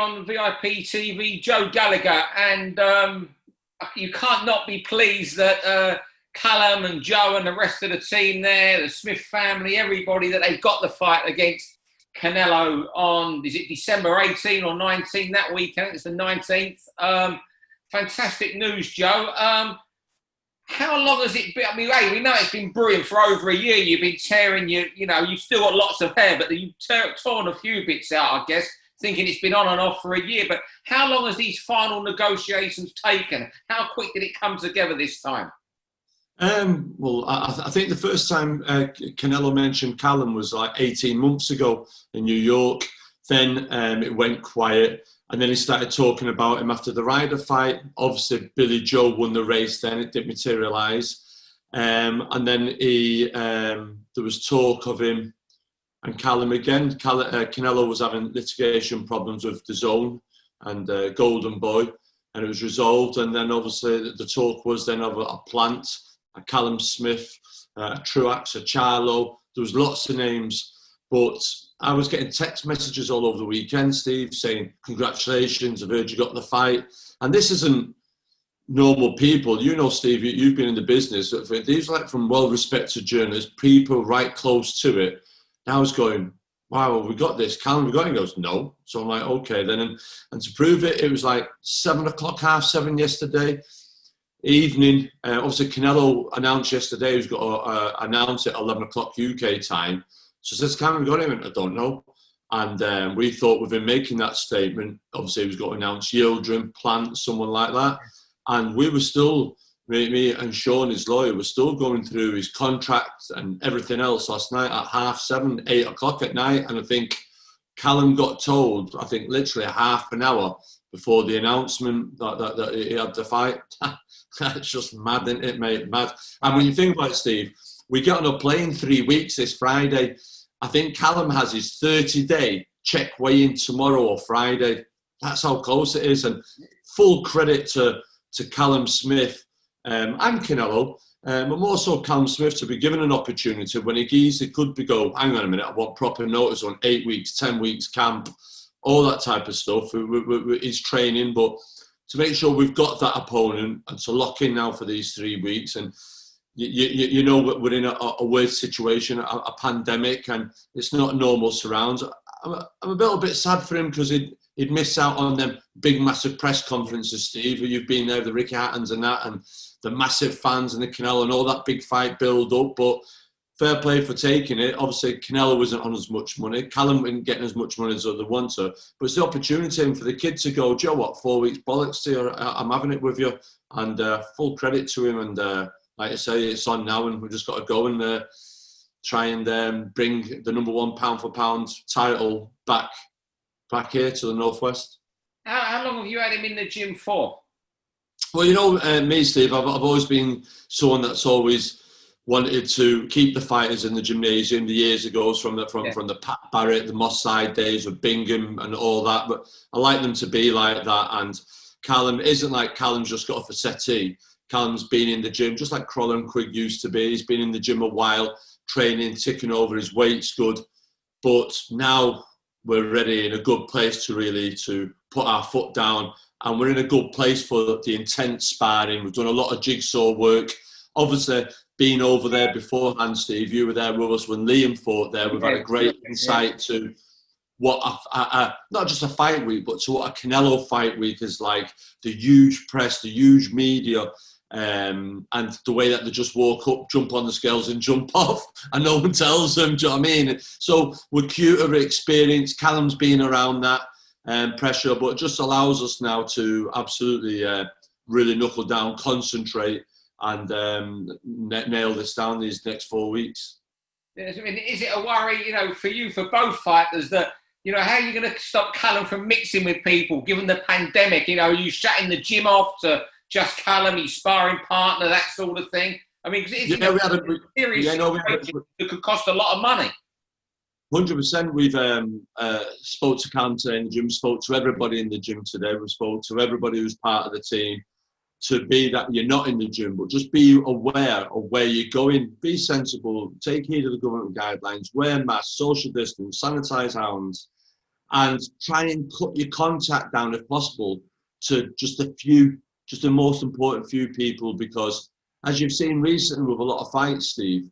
on VIP TV, Joe Gallagher, and you can't not be pleased that Callum and Joe and the rest of the team there, the Smith family, everybody, that they've got the fight against Canelo on, is it December 18 or 19, that weekend? It's the 19th. Fantastic news, Joe. How long has it been? I mean, hey, we know it's been brewing for over a year. You've been tearing you know, you've still got lots of hair, but you've torn a few bits out, I guess, thinking it's been on and off for a year. But how long has these final negotiations taken? How quick did it come together this time? Well, I think the first time Canelo mentioned Callum was like 18 months ago in New York. Then it went quiet. And then he started talking about him after the Ryder fight. Obviously, Billy Joe won the race then. It didn't materialise. And then there was talk of him and Callum again. Canelo was having litigation problems with the Zone and Golden Boy. And it was resolved. And then obviously the talk was then of a Plant, a Callum Smith, a Truax, a Charlo. There was lots of names. But I was getting text messages all over the weekend, Steve, saying, congratulations, I've heard you got the fight. And this isn't normal people. You know, Steve, you've been in the business. These are like from well-respected journalists, people right close to it. And I was going, wow, we got this. Callum, we got it? He goes, no. So I'm like, okay then. And to prove it, it was like 7 o'clock, 7:30 yesterday evening. Obviously, Canelo announced yesterday he was going to announce it at 11 o'clock UK time. So says, Callum, got him? I don't know. And we thought with him making that statement, obviously he was going to announce Yildirim, Plant, someone like that. And we were still, me and Sean, his lawyer, were still going through his contract and everything else last night at 7:30, 8 o'clock at night. And I think Callum got told, I think literally half an hour before the announcement that he had the fight. That's just mad, isn't it, mate? Mad. And when you think about it, Steve, we get on a plane 3 weeks this Friday. I think Callum has his 30-day check weigh-in tomorrow or Friday. That's how close it is. And full credit to Callum Smith and Canelo, but more so Callum Smith, to be given an opportunity when he easily could be go, hang on a minute, I want proper notice on 8 weeks, 10 weeks camp, all that type of stuff. His training, but to make sure we've got that opponent and to lock in now for these 3 weeks. And you know, we're in a weird situation, a pandemic, and it's not normal surrounds. I'm a little bit sad for him because he'd miss out on them big, massive press conferences, Steve. You've been there, the Ricky Hattons and that, and the massive fans and the Canelo and all that big fight build up. But fair play for taking it. Obviously, Canelo wasn't on as much money. Callum wasn't getting as much money as the other one to. But it's the opportunity for the kid to go, Joe, what, 4 weeks bollocks to you? I'm having it with you. And full credit to him. And like I say, it's on now, and we've just got to go and try and bring the number one pound for pound title back here to the Northwest. How long have you had him in the gym for? Well, you know, me, Steve, I've always been someone that's always wanted to keep the fighters in the gymnasium the years ago from the Pat Barrett, the Moss Side days of Bingham and all that. But I like them to be like that. And Callum isn't like Callum's just got off a settee. Callum's been in the gym, just like Crawler and Quigg used to be. He's been in the gym a while, training, ticking over, his weight's good. But now we're ready, in a good place to put our foot down. And we're in a good place for the intense sparring. We've done a lot of jigsaw work. Obviously, being over there beforehand, Steve, you were there with us when Liam fought there. We've had a great insight to what, not just a fight week, but to what a Canelo fight week is like. The huge press, the huge media, and the way that they just walk up, jump on the scales and jump off, and no one tells them, do you know what I mean? So we're cuter, experienced. Callum's been around that pressure, but it just allows us now to absolutely really knuckle down, concentrate, and nail this down these next 4 weeks. Yes, I mean, is it a worry, you know, for you, for both fighters, that, you know, how are you going to stop Callum from mixing with people, given the pandemic? You know, you shutting the gym off to just Callum, his sparring partner, that sort of thing? I mean, it's we had a serious it could cost a lot of money. 100%. We've spoke to Callum today in the gym, spoke to everybody in the gym today. We spoke to everybody who's part of the team, to be that you're not in the gym, but just be aware of where you're going. Be sensible, take heed of the government guidelines, wear masks, social distance, sanitize hands, and try and cut your contact down if possible to just a few, just the most important few people, because as you've seen recently with a lot of fights, Steve,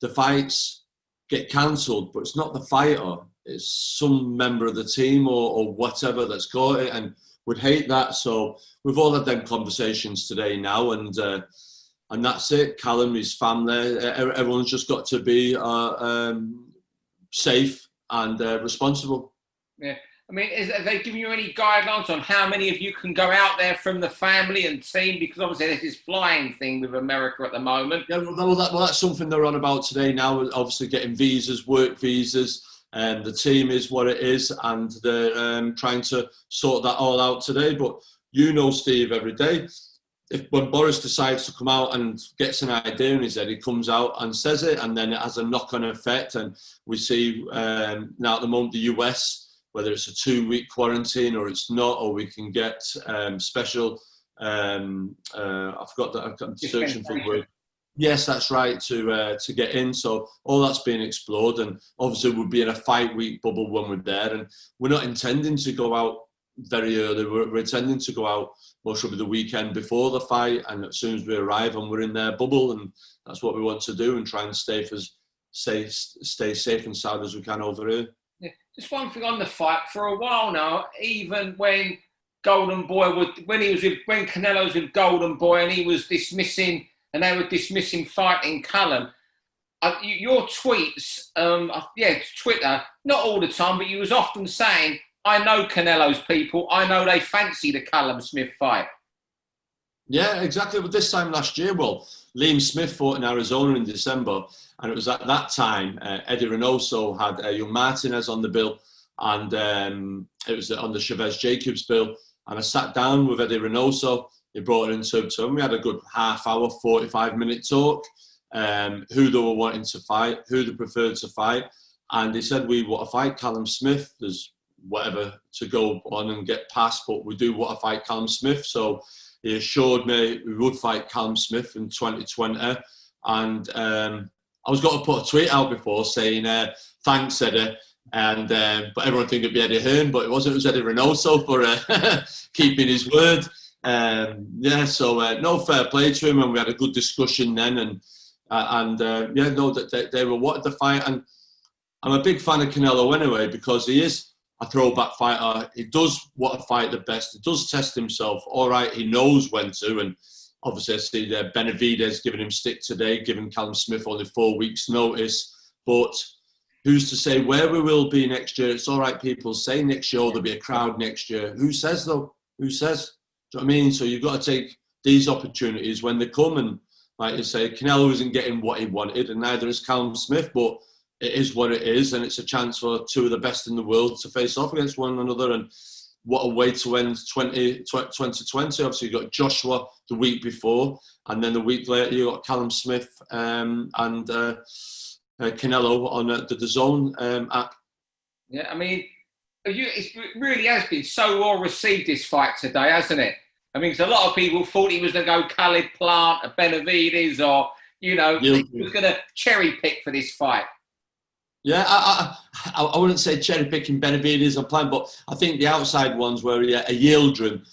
the fights get cancelled, but it's not the fighter, it's some member of the team or whatever that's got it, and would hate that. So we've all had them conversations today now, and that's it. Callum, his family, everyone's just got to be safe and responsible. Yeah. I mean, are they giving you any guidelines on how many of you can go out there from the family and team? Because obviously there's this flying thing with America at the moment. Yeah, well, that's something they're on about today now, obviously getting visas, work visas, and the team is what it is, and they're trying to sort that all out today. But you know, Steve, every day, when Boris decides to come out and gets an idea in his head, he comes out and says it, and then it has a knock-on effect. And we see now at the moment the US, whether it's a 2-week quarantine or it's not, or we can get special, I forgot that, I'm searching for the word. Yes, that's right, to get in. So all that's being explored, and obviously we'll be in a 5-week bubble when we're there, and we're not intending to go out very early. We're intending to go out most probably the weekend before the fight, and as soon as we arrive and we're in their bubble, and that's what we want to do, and try and stay safe and sound as we can over here. Yeah. Just one thing on the fight. For a while now, even when Golden Boy when Canelo was with Golden Boy and he was dismissing, and they were dismissing fighting Callum, your tweets, Twitter, not all the time, but you was often saying, I know Canelo's people, I know they fancy the Callum Smith fight. Yeah, exactly. But this time last year, well, Liam Smith fought in Arizona in December, and it was at that time Eddie Reynoso had young Martinez on the bill, and it was on the Chavez-Jacobs bill, and I sat down with Eddie Reynoso. He brought it into it, and we had a good half-hour, 45-minute talk, who they were wanting to fight, who they preferred to fight, and he said, we want to fight Callum Smith. There's whatever to go on and get past, but we do want to fight Callum Smith. So he assured me we would fight Callum Smith in 2020, and I was going to put a tweet out before saying thanks Eddie, and but everyone think it'd be Eddie Hearn, but it wasn't. It was Eddie Reynoso for keeping his word. So no, fair play to him, and we had a good discussion then, that they were wanted to fight, and I'm a big fan of Canelo anyway, because he is a throwback fighter. He does want to fight the best. He does test himself. All right, he knows when to, and obviously I see Benavidez giving him stick today, giving Callum Smith only 4 weeks' notice. But who's to say where we will be next year? It's all right, people say next year there'll be a crowd next year. Who says, though? Who says? Do you know what I mean? So you've got to take these opportunities when they come. And like you say, Canelo isn't getting what he wanted, and neither is Callum Smith, but it is what it is, and it's a chance for two of the best in the world to face off against one another. And what a way to end 2020. Obviously, you got Joshua the week before, and then the week later, you got Callum Smith and Canelo on the DAZN app. Yeah, I mean, it really has been so well received, this fight today, hasn't it? I mean, because a lot of people thought he was going to go Khalid Plant, or Benavidez, or, he was going to cherry pick for this fight. Yeah, I wouldn't say cherry picking Benavidez or Plant, but I think the outside ones were a Yildirim.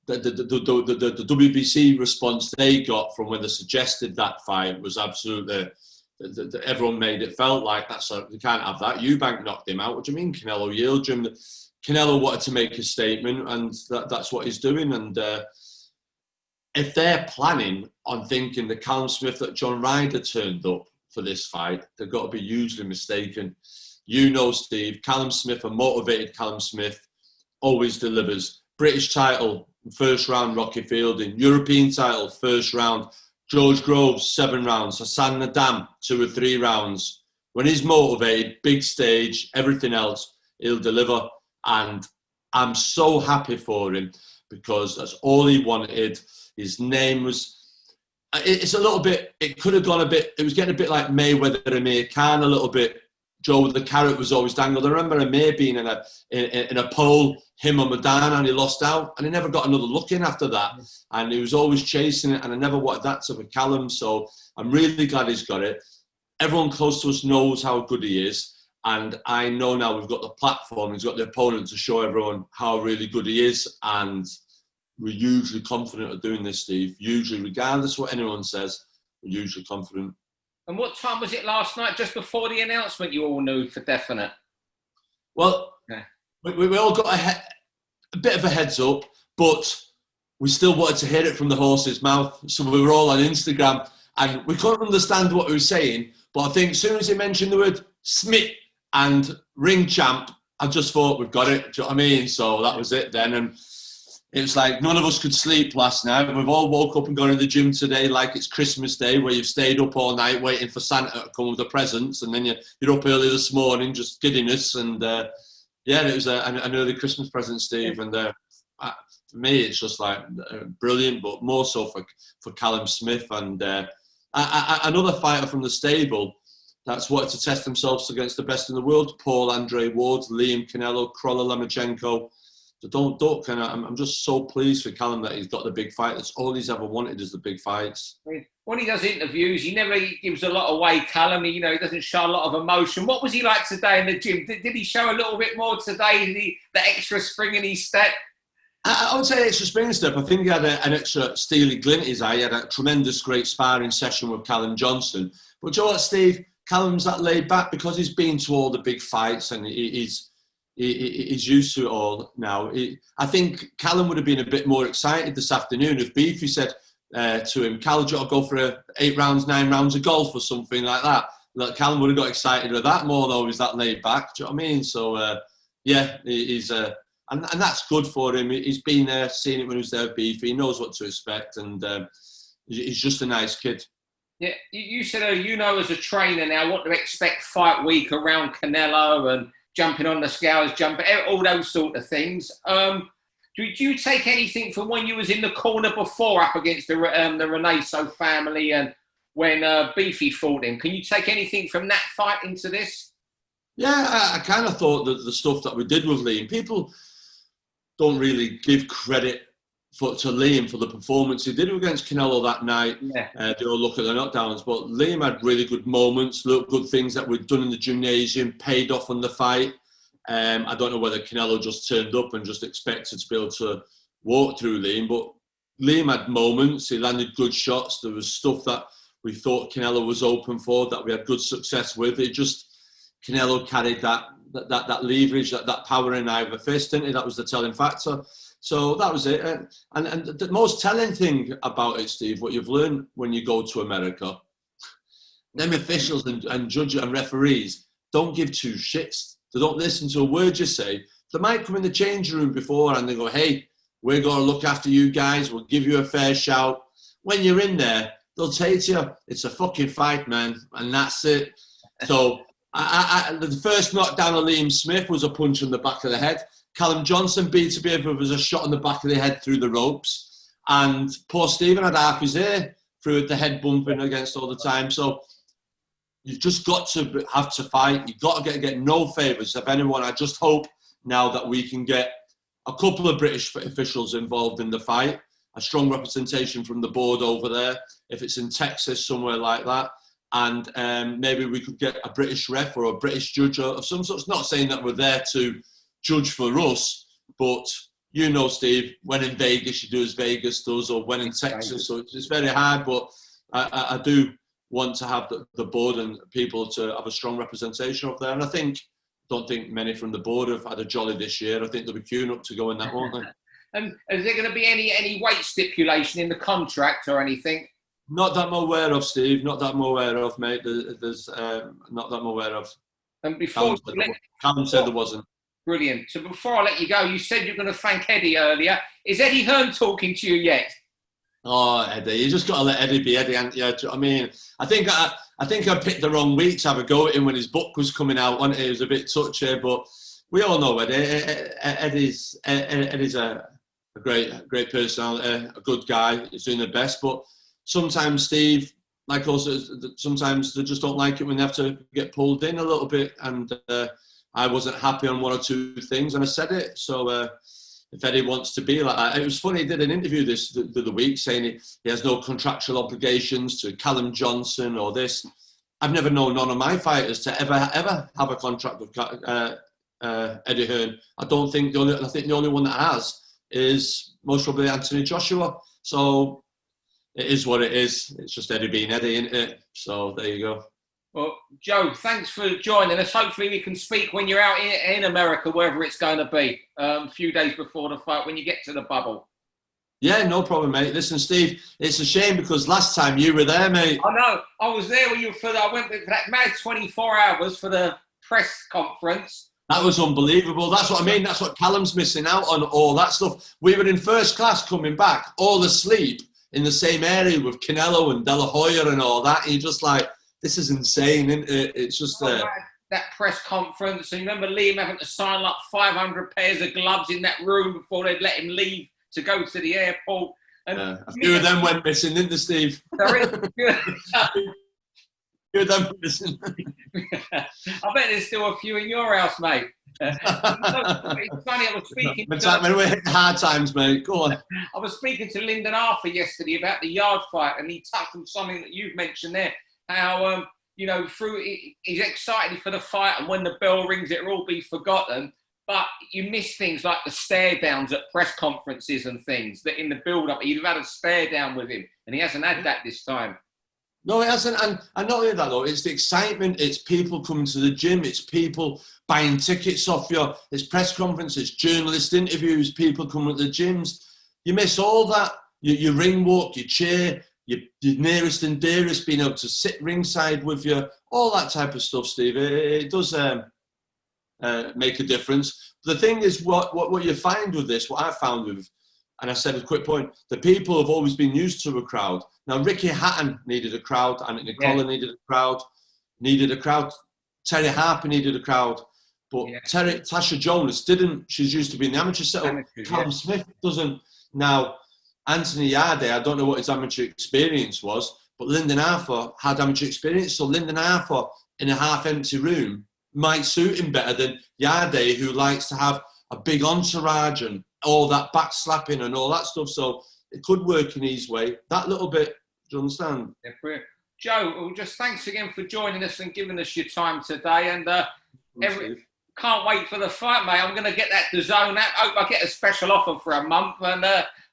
The WBC response they got from when they suggested that fight was absolutely. Everyone made it felt like you can't have that. Eubank knocked him out. What do you mean, Canelo Yildirim? Canelo wanted to make a statement, and that's what he's doing. And if they're planning on thinking the Callum Smith that John Ryder turned up for this fight, they've got to be hugely mistaken. Steve, Callum Smith, a motivated Callum Smith, always delivers. British title, first round, Rocky Fielding. European title, first round. George Groves, 7 rounds. Hassan Nadam, 2 or 3 rounds. When he's motivated, big stage, everything else, he'll deliver. And I'm so happy for him, because that's all he wanted. His name was... It's a little bit, it could have gone a bit, it was getting a bit like Mayweather and Amir Khan a little bit. Joe, the carrot was always dangled. I remember Amir being in a pole, him and Madonna, and he lost out, and he never got another look in after that. And he was always chasing it, and I never wanted that to be Callum. So I'm really glad he's got it. Everyone close to us knows how good he is. And I know now we've got the platform, he's got the opponent to show everyone how really good he is. And we're hugely confident of doing this, Steve. Hugely, regardless of what anyone says, we're hugely confident. And what time was it last night, just before the announcement, you all knew for definite? Well, yeah. we all got a bit of a heads up, but we still wanted to hear it from the horse's mouth. So we were all on Instagram and we couldn't understand what he was saying. But I think as soon as he mentioned the word Smith and ring champ, I just thought, we've got it. Do you know what I mean? So that was it then. And it was like none of us could sleep last night. We've all woke up and gone to the gym today like it's Christmas Day, where you've stayed up all night waiting for Santa to come with the presents. And then you're up early this morning, just giddiness. And yeah, it was an early Christmas present, Steve. And for me, it's just like brilliant, but more so for Callum Smith and another fighter from the stable that's wanted to test themselves against the best in the world. Paul Andre Ward, Liam Canelo, Krolla Lemachenko. So don't duck. And I'm just so pleased for Callum that he's got the big fight. That's all he's ever wanted, is the big fights. When he does interviews, he never gives a lot away, Callum. He doesn't show a lot of emotion. What was he like today in the gym? Did he show a little bit more today? The extra spring in his step? I would say extra spring step. I think he had an extra steely glint in his eye. He had a tremendous, great sparring session with Callum Johnson. But you know what, Steve? Callum's that laid back because he's been to all the big fights and he's used to it all now. I think Callum would have been a bit more excited this afternoon if Beefy said to him, Cal, do you want to go for 8 rounds, 9 rounds of golf or something like that? Like, Callum would have got excited with that more, though. He's that laid back. Do you know what I mean? So, yeah, he's... And that's good for him. He's been there, seen it when he was there with Beefy. He knows what to expect, and he's just a nice kid. Yeah, you said, as a trainer now, what to expect fight week around Canelo and jumping on the scales, all those sort of things. Do you take anything from when you was in the corner before up against the Reneso family and when Beefy fought him? Can you take anything from that fight into this? Yeah, I kind of thought that the stuff that we did with Liam, people don't really give credit to Liam for the performance he did against Canelo that night. Yeah. They all look at the knockdowns, but Liam had really good moments, good things that we'd done in the gymnasium, paid off on the fight. I don't know whether Canelo just turned up and just expected to be able to walk through Liam, but Liam had moments. He landed good shots. There was stuff that we thought Canelo was open for that we had good success with. Canelo carried that leverage, that power in either fist, didn't he? That was the telling factor. So that was it. And the most telling thing about it, Steve, what you've learned when you go to America, them officials and judges and referees don't give two shits. They don't listen to a word you say. They might come in the changing room before and they go, hey, we're going to look after you guys. We'll give you a fair shout. When you're in there, they'll say to you, it's a fucking fight, man. And that's it. So the first knockdown of Liam Smith was a punch in the back of the head. Callum Johnson beat to be able was a shot in the back of the head through the ropes. And poor Stephen had half his ear through the head bumping against all the time. So you've just got to have to fight. You've got to get no favours of anyone. I just hope now that we can get a couple of British officials involved in the fight, a strong representation from the board over there, if it's in Texas, somewhere like that. And maybe we could get a British ref or a British judge of some sort. It's not saying that we're there to judge for us, but Steve, when in Vegas, you do as Vegas does, or when in Texas. So it's very hard, but I do want to have the board and people to have a strong representation up there. And I don't think many from the board have had a jolly this year. I think they'll be queuing up to go in that, won't they? And is there going to be any weight stipulation in the contract or anything? Not that I'm aware of, Steve. Not that I'm aware of, mate. There's not that I'm aware of. And before Callum said there wasn't. Brilliant. So before I let you go, you said you're going to thank Eddie earlier. Is Eddie Hearn talking to you yet? Oh, Eddie, you just got to let Eddie be Eddie, haven't you? I mean, I think I picked the wrong week to have a go at him when his book was coming out. Wasn't it? It was a bit touchy, but we all know Eddie. Eddie's a great personality, a good guy. He's doing the best, but sometimes, Steve, like also, sometimes they just don't like it when they have to get pulled in a little bit. And I wasn't happy on one or two things, and I said it. So if Eddie wants to be like that, it was funny. He did an interview the week saying he has no contractual obligations to Callum Johnson or this. I've never known none of my fighters to ever have a contract with Eddie Hearn. I think the only one that has is most probably Anthony Joshua. So it is what it is. It's just Eddie being Eddie, isn't it? So there you go. Well, Joe, thanks for joining us. Hopefully we can speak when you're out in America, wherever it's going to be, a few days before the fight, when you get to the bubble. Yeah, no problem, mate. Listen, Steve, it's a shame because last time you were there, mate. I know. I was there when I went for that mad 24 hours for the press conference. That was unbelievable. That's what I mean. That's what Callum's missing out on, all that stuff. We were in first class coming back, all asleep in the same area with Canelo and De La Hoya and all that. And you're just like, this is insane, isn't it? It's just that press conference. And remember Liam having to sign like 500 pairs of gloves in that room before they'd let him leave to go to the airport. And a few of them went missing, didn't they, Steve? There is. Few of them went missing. I bet there's still a few in your house, mate. It's funny, I was speaking when we're hitting hard times, mate. Go on. I was speaking to Lyndon Arthur yesterday about the yard fight, and he touched on something that you've mentioned there. How he's excited for the fight, and when the bell rings, it'll all be forgotten. But you miss things like the stare downs at press conferences and things that in the build-up, you'd have had a stare down with him, and he hasn't had that this time. No, it hasn't. And not only that, though, it's the excitement. It's people coming to the gym. It's people buying tickets off you. It's press conferences, journalist interviews, people coming to the gyms. You miss all that. You ring walk, you cheer, your nearest and dearest being able to sit ringside with you, all that type of stuff, Steve. It does make a difference. But the thing is, what you find with this, what I found with, and I said a quick point, the people have always been used to a crowd. Now, Ricky Hatton needed a crowd, Anthony Collar needed a crowd, Terry Harper needed a crowd, but Tasha Jonas didn't. She's used to being the amateur setup. Callum Smith doesn't. Now, Anthony Yarde, I don't know what his amateur experience was, but Lyndon Arthur had amateur experience, so Lyndon Arthur in a half-empty room might suit him better than Yarde, who likes to have a big entourage and all that back slapping and all that stuff. So it could work in his way. That little bit, do you understand? Yeah, brilliant. Joe, well, just thanks again for joining us and giving us your time today. And can't wait for the fight, mate. I'm going to get that DAZN app. I hope I get a special offer for a month. And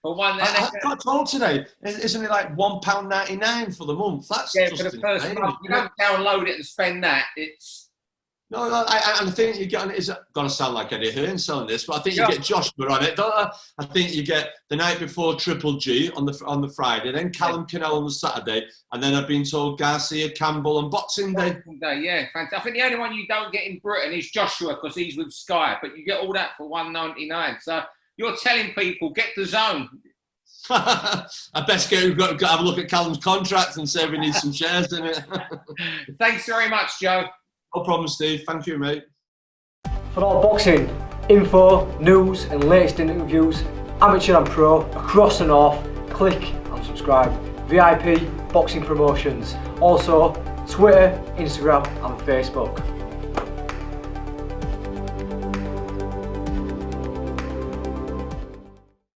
for one, I got told today, isn't it like £1.99 for the month? That's for the first month. You don't download it and spend that. It's No, I think you get, it's going to sound like Eddie Hearn selling this, but I think you get Joshua on it, don't I? I think you get the night before Triple G on the Friday, then Callum Canelo on the Saturday, and then I've been told Garcia, Campbell and Boxing Day. Yeah, fantastic. I think the only one you don't get in Britain is Joshua because he's with Sky, but you get all that for $1.99. So you're telling people, get DAZN. I best got to have a look at Callum's contract and say we need some shares in it. Thanks very much, Joe. No problem, Steve. Thank you, mate. For all boxing info, news and latest interviews, amateur and pro, across the north, click and subscribe. VIP Boxing Promotions. Also, Twitter, Instagram and Facebook.